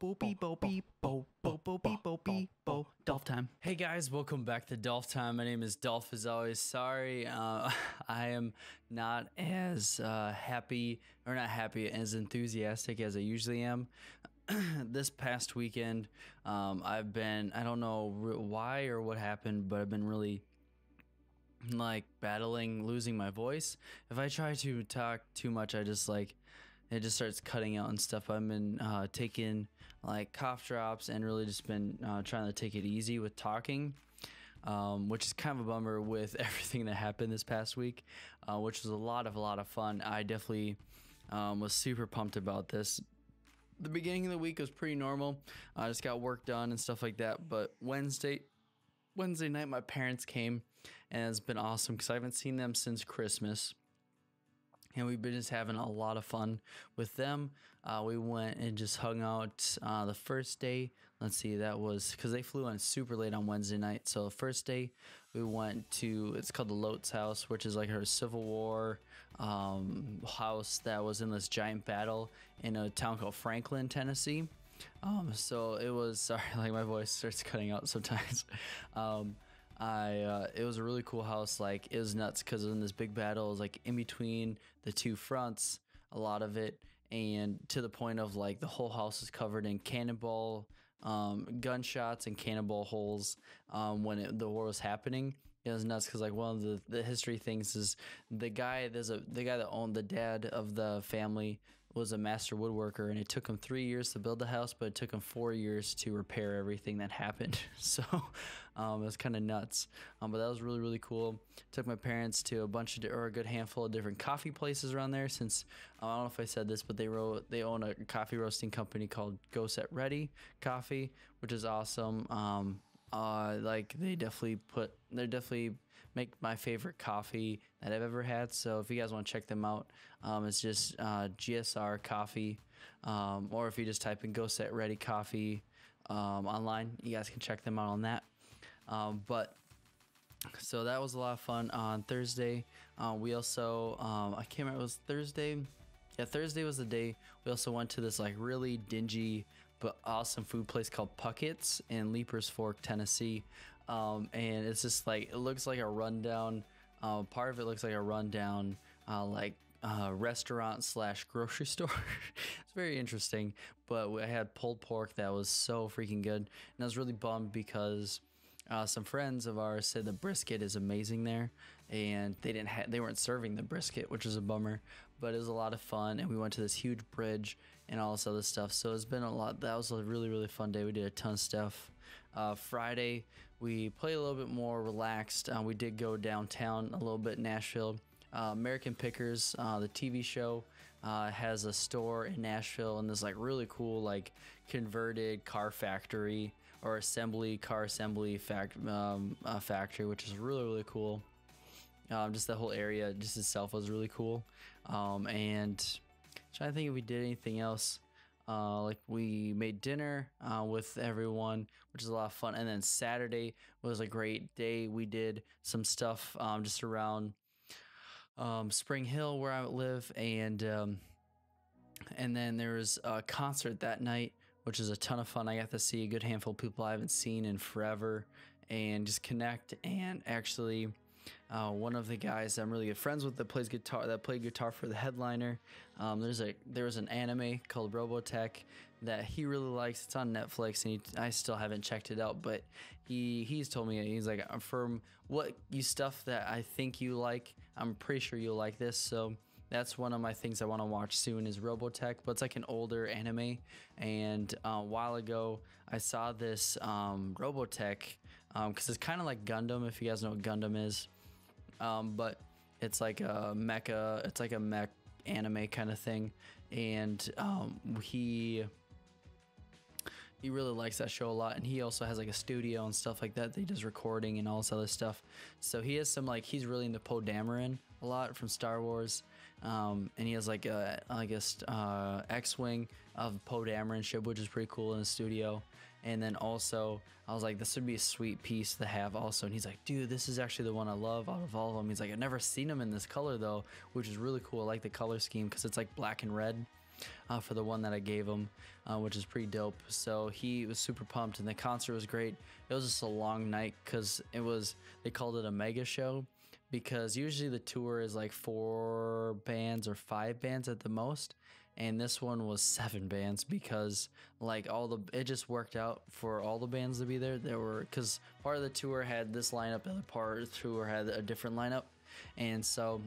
Dolph time. Hey guys, welcome back to Dolph time. My name is Dolph as always. Sorry, I am not as as enthusiastic as I usually am. This past weekend, I've been, I don't know why or what happened, but I've been really battling losing my voice. If I try to talk too much, it just starts cutting out and stuff. I've been taking cough drops and really just been trying to take it easy with talking, which is kind of a bummer with everything that happened this past week, which was a lot of fun. I definitely was super pumped about this. The beginning of the week was pretty normal. I just got work done and stuff like that. But Wednesday night, my parents came, and it's been awesome because I haven't seen them since Christmas. And we've been just having a lot of fun with them. We went and just hung out the first day. Let's see, that was because they flew in super late on Wednesday night. So the first day we went to, it's called the Lotes house, which is like her Civil War house that was in this giant battle in a town called Franklin, Tennessee. So it was, sorry, my voice starts cutting out sometimes. It was a really cool house. It was nuts because in this big battle, it was in between the two fronts, a lot of it, and to the point of the whole house is covered in cannonball, gunshots and cannonball holes. When the war was happening, it was nuts because one of the history things is the guy that owned, the dad of the family was a master woodworker, and it took him 3 years to build the house, but it took him 4 years to repair everything that happened. So it was kind of nuts, but that was really cool. Took my parents to a good handful of different coffee places around there. Since I don't know if I said this, but they own a coffee roasting company called Go Set Ready Coffee, which is awesome. They definitely make my favorite coffee that I've ever had. So if you guys want to check them out, it's just GSR Coffee, or if you just type in Go Set Ready Coffee online, you guys can check them out on that. So that was a lot of fun. On Thursday, we also I can't remember, it was Thursday. Yeah, Thursday was the day. We also went to this really dingy but awesome food place called Puckett's in Leapers Fork, Tennessee. And it's just it looks like a rundown, part of it looks like a rundown restaurant / grocery store. It's very interesting, but I had pulled pork that was so freaking good, and I was really bummed because some friends of ours said the brisket is amazing there, and they weren't serving the brisket, which was a bummer, but it was a lot of fun. And we went to this huge bridge and all this other stuff, so it's been a lot. That was a really fun day. We did a ton of stuff. Friday we played a little bit more relaxed. We did go downtown a little bit in Nashville. American Pickers, the TV show, has a store in Nashville, and this really cool converted car factory or car assembly factory, which is really cool. Just the whole area just itself was really cool. And trying to think if we did anything else. We made dinner with everyone, which is a lot of fun. And then Saturday was a great day. We did some stuff just around Spring Hill where I live, and then there was a concert that night, which is a ton of fun. I got to see a good handful of people I haven't seen in forever and just connect. And actually, one of the guys I'm really good friends with that played guitar for the headliner. There was an anime called Robotech that he really likes. It's on Netflix, and I still haven't checked it out, but he's told me, he's from what stuff that I think you like, I'm pretty sure you'll like this. So that's one of my things I want to watch soon is Robotech, but it's an older anime. And a while ago, I saw this Robotech, because it's kind of like Gundam, if you guys know what Gundam is. But it's like a mecha, it's like a mech anime kind of thing. And he really likes that show a lot, and he also has a studio and stuff like that he does recording and all this other stuff. So he has some he's really into Poe Dameron a lot from Star Wars, and he has a X-wing of Poe Dameron ship, which is pretty cool in the studio. And then also I was this would be a sweet piece to have also, and he's dude, this is actually the one I love out of all of them. He's I've never seen them in this color though, which is really cool. I like the color scheme because it's black and red. for the one that I gave him, which is pretty dope. So he was super pumped, and the concert was great. It was just a long night because they called it a mega show, because usually the tour is like 4 bands or 5 bands at the most, and this one was 7 bands because like it just worked out for all the bands to be there. There were, because part of the tour had this lineup, the other part of the tour had a different lineup, and so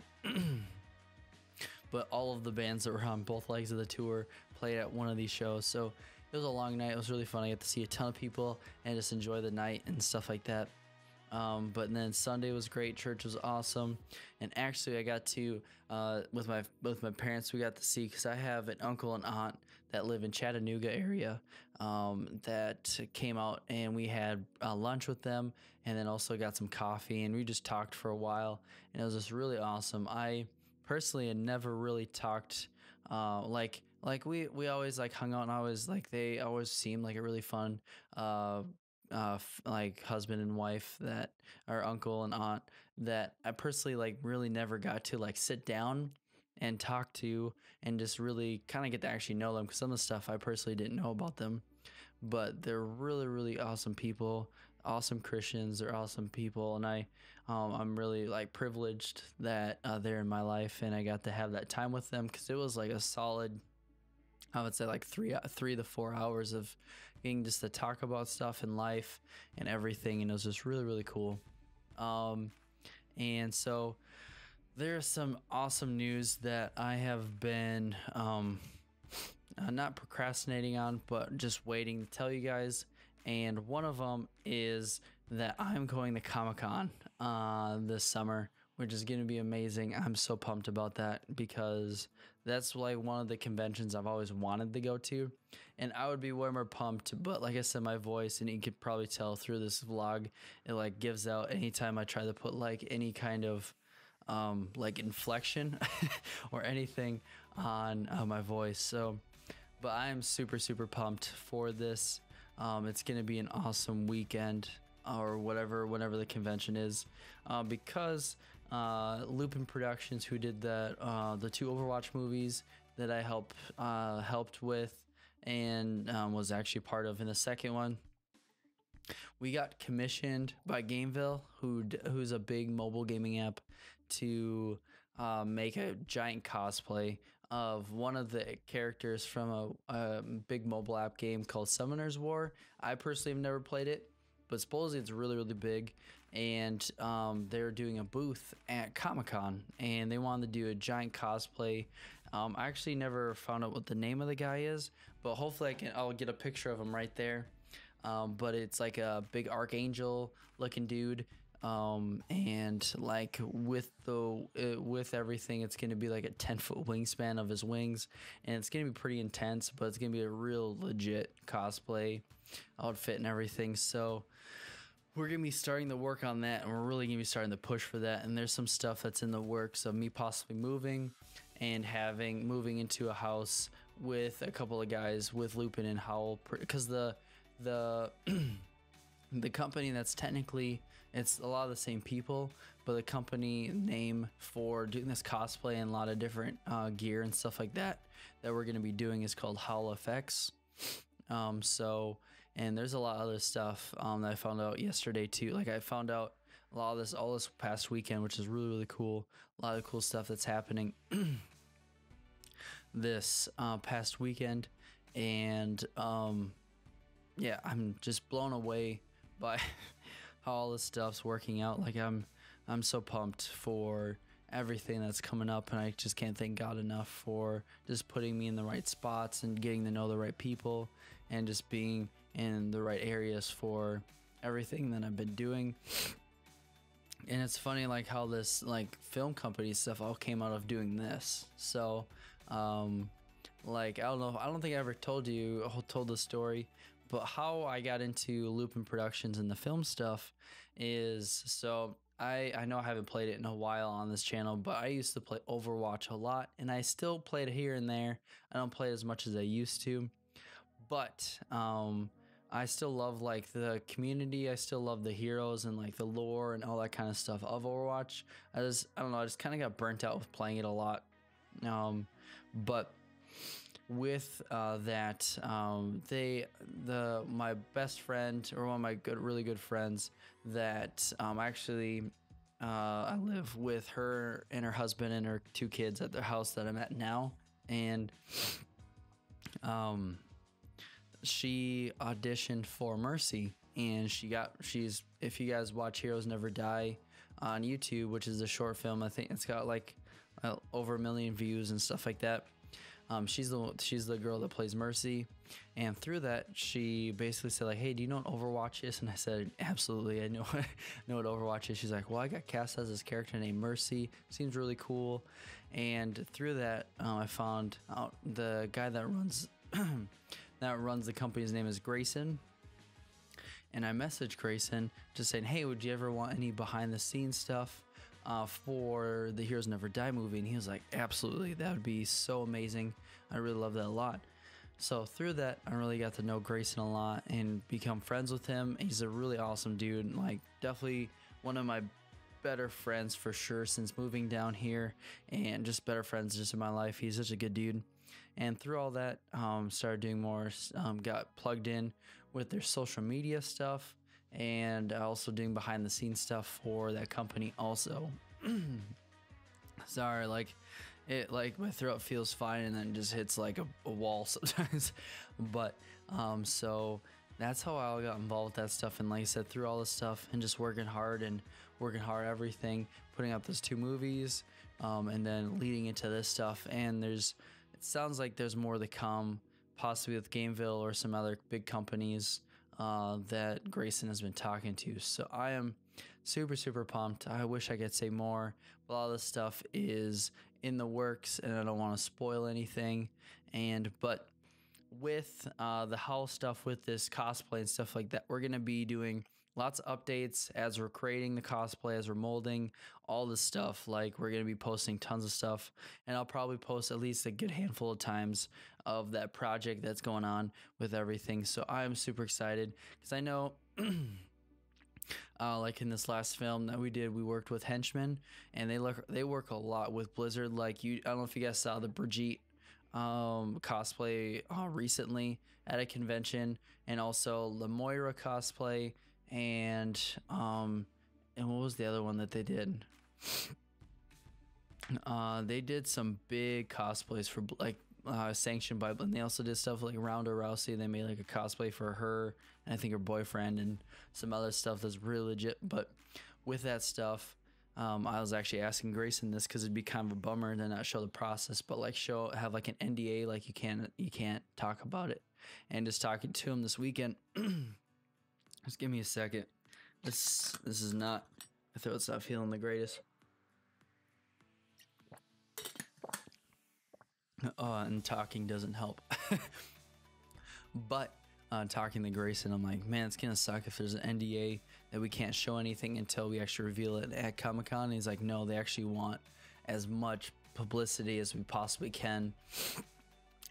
but all of the bands that were on both legs of the tour played at one of these shows. So it was a long night. It was really fun. I got to see a ton of people and just enjoy the night and stuff like that. But then Sunday was great. Church was awesome, and actually I got to with my parents, we got to see, because I have an uncle and aunt that live in Chattanooga area, that came out, and we had lunch with them, and then also got some coffee, and we just talked for a while, and it was just really awesome. I personally had never really talked like we always like hung out, and always like they always seemed like a really fun like husband and wife, that our uncle and aunt, that I personally like really never got to like sit down and talk to and just really kind of get to actually know them, because some of the stuff I personally didn't know about them. But they're really, really awesome people, awesome Christians. They're awesome people, and I'm really like privileged that they're in my life, and I got to have that time with them, because it was like a solid, I would say like 3 to 4 hours of getting just to talk about stuff in life and everything, and it was just really, really cool. And so there's some awesome news that I have been not procrastinating on, but just waiting to tell you guys. And one of them is that I'm going to Comic-Con this summer, which is going to be amazing. I'm so pumped about that, because that's like one of the conventions I've always wanted to go to, and I would be way more pumped. But like I said, my voice, and you could probably tell through this vlog, it like gives out anytime I try to put like any kind of like inflection or anything on my voice. So, but I am super, super pumped for this. It's going to be an awesome weekend, or whenever the convention is, because Lupin Productions, who did the 2 Overwatch movies that I helped with, and was actually part of in the second one, we got commissioned by Gameville, who's a big mobile gaming app, to make a giant cosplay of one of the characters from a big mobile app game called Summoner's War. I personally have never played it, but supposedly it's really, really big, and they're doing a booth at Comic-Con, and they wanted to do a giant cosplay. I actually never found out what the name of the guy is, but hopefully I'll get a picture of him right there. But it's like a big archangel looking dude, and like with everything, it's gonna be like a 10-foot wingspan of his wings, and it's gonna be pretty intense, but it's gonna be a real legit cosplay outfit and everything. So we're gonna be starting to work on that, and we're really gonna be starting to push for that. And there's some stuff that's in the works of me possibly moving into a house with a couple of guys with Lupin and Howl, because the the company that's technically, it's a lot of the same people, but the company name for doing this cosplay and a lot of different gear and stuff like that we're going to be doing is called Howl FX. So, and there's a lot of other stuff that I found out yesterday too. Like I found out a lot of this all this past weekend, which is really, really cool. A lot of cool stuff that's happening this past weekend, and yeah, I'm just blown away by how all this stuff's working out. Like I'm so pumped for everything that's coming up, and I just can't thank God enough for just putting me in the right spots and getting to know the right people, and just being in the right areas for everything that I've been doing. And it's funny like how this like film company stuff all came out of doing this. So like I don't think I ever told the story, but how I got into Lupin Productions and the film stuff is, so I know I haven't played it in a while on this channel, but I used to play Overwatch a lot, and I still play it here and there. I don't play it as much as I used to, but I still love like the community. I still love the heroes and like the lore and all that kind of stuff of Overwatch. I don't know, I just kind of got burnt out with playing it a lot. But with that, my best friend, or one of my really good friends, that actually I live with her and her husband and her 2 kids at the house that I'm at now, and she auditioned for Mercy, and she's if you guys watch Heroes Never Die on YouTube, which is a short film, I think it's got like over 1 million views and stuff like that. She's the girl that plays Mercy, and through that she basically said like, hey, do you know what Overwatch is? And I said, absolutely, I know know what Overwatch is. She's like, well, I got cast as this character named Mercy, seems really cool. And through that, I found out the guy that runs the company's name is Grayson, and I messaged Grayson just saying, hey, would you ever want any behind the scenes stuff for the Heroes Never Die movie? And he was like, absolutely, that would be so amazing. I really love that a lot. So through that, I really got to know Grayson a lot and become friends with him. He's a really awesome dude, like definitely one of my better friends for sure since moving down here, and just better friends just in my life. He's such a good dude. And through all that, started doing more, got plugged in with their social media stuff, and also doing behind the scenes stuff for that company also. Sorry, like my throat feels fine and then just hits like a wall sometimes. But so that's how I got involved with that stuff. And like I said, through all this stuff and just working hard everything, putting up those 2 movies, and then leading into this stuff. And it sounds like there's more to come, possibly with Gameville or some other big companies that Grayson has been talking to. So I am super, super pumped. I wish I could say more, but all this stuff is in the works and I don't want to spoil anything. But with the house stuff, with this cosplay and stuff like that, we're going to be doing lots of updates as we're creating the cosplay, as we're molding all this stuff. Like, we're going to be posting tons of stuff, and I'll probably post at least a good handful of times of that project that's going on with everything. So I'm super excited because I know like in this last film that we did, we worked with Henchmen, and they work a lot with Blizzard. Like, I don't know if you guys saw the Brigitte cosplay recently at a convention, and also the Moira cosplay, and what was the other one that they did? They did some big cosplays for like sanctioned by, and they also did stuff like Ronda Rousey. They made like a cosplay for her and I think her boyfriend, and some other stuff that's really legit. But with that stuff, I was actually asking Grayson this because it'd be kind of a bummer to not show the process, but like have like an NDA, like you can't talk about it. And just talking to him this weekend. Just give me a second. This is not, my throat's not feeling the greatest. And talking doesn't help. But talking to Grayson, I'm like, man, it's gonna suck if there's an NDA that we can't show anything until we actually reveal it at Comic-Con. And he's like, no, they actually want as much publicity as we possibly can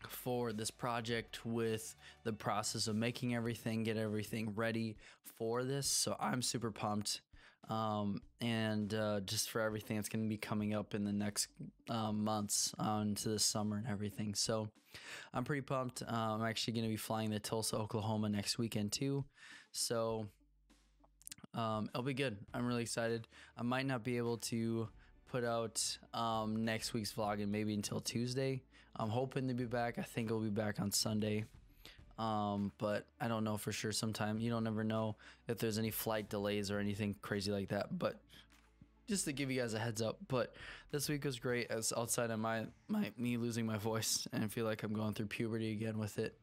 for this project, with the process of making everything, get everything ready for this. So I'm super pumped, and just for everything that's going to be coming up in the next months into the summer and everything. So I'm pretty pumped. I'm actually going to be flying to Tulsa, Oklahoma next weekend too, so it'll be good. I'm really excited. I might not be able to put out next week's vlog and maybe until Tuesday. I'm hoping to be back. I think I'll be back on Sunday, but I don't know for sure. Sometime you don't ever know if there's any flight delays or anything crazy like that, but just to give you guys a heads up. But this week was great, as outside of me losing my voice, and I feel like I'm going through puberty again with it,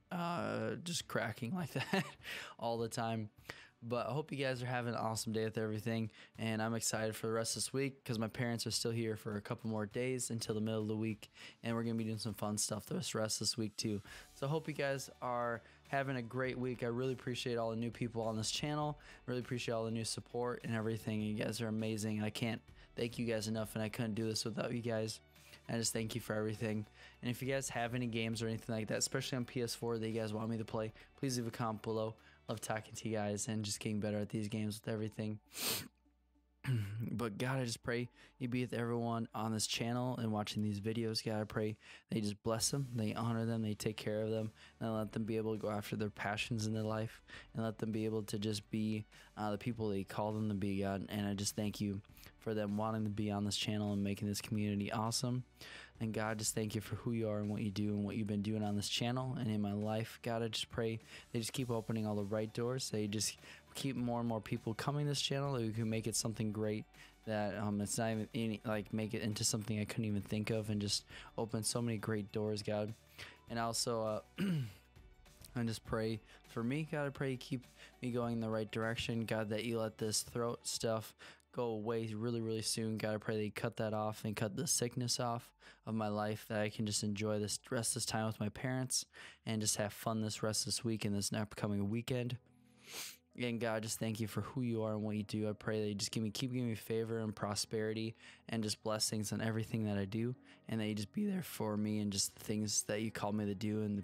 just cracking like that all the time. But I hope you guys are having an awesome day with everything, and I'm excited for the rest of this week because my parents are still here for a couple more days until the middle of the week, and we're going to be doing some fun stuff the rest of this week too. So I hope you guys are having a great week. I really appreciate all the new people on this channel. Really appreciate all the new support and everything. You guys are amazing. I can't thank you guys enough, and I couldn't do this without you guys. I just thank you for everything. And if you guys have any games or anything like that, especially on PS4 that you guys want me to play, please leave a comment below. Love talking to you guys and just getting better at these games with everything. But God, I just pray you be with everyone on this channel and watching these videos. God, I pray they just bless them, they honor them, they take care of them, and let them be able to go after their passions in their life, and let them be able to just be the people that you call them to be, God. And I just thank you for them wanting to be on this channel and making this community awesome. And God, just thank you for who you are and what you do and what you've been doing on this channel and in my life. God, I just pray they just keep opening all the right doors. They just keep more and more people coming to this channel, that we can make it something great, that it's not even any, like, make it into something I couldn't even think of, and just open so many great doors, God. And also I just pray for me, God. I pray you keep me going in the right direction, God, that you let this throat stuff go away really, really soon. God, I pray that you cut that off and cut the sickness off of my life, that I can just enjoy this rest of this time with my parents and just have fun this rest of this week and this upcoming weekend. And God, just thank you for who you are and what you do. I pray that you just keep giving me favor and prosperity and just blessings on everything that I do, and that you just be there for me and just the things that you called me to do and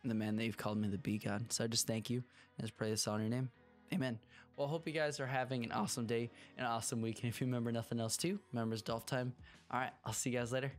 the man that you've called me to be, God. So I just thank you and just pray this all in your name. Amen. Well, I hope you guys are having an awesome day and an awesome week. And if you remember nothing else too, remember it's Dolph time. All right, I'll see you guys later.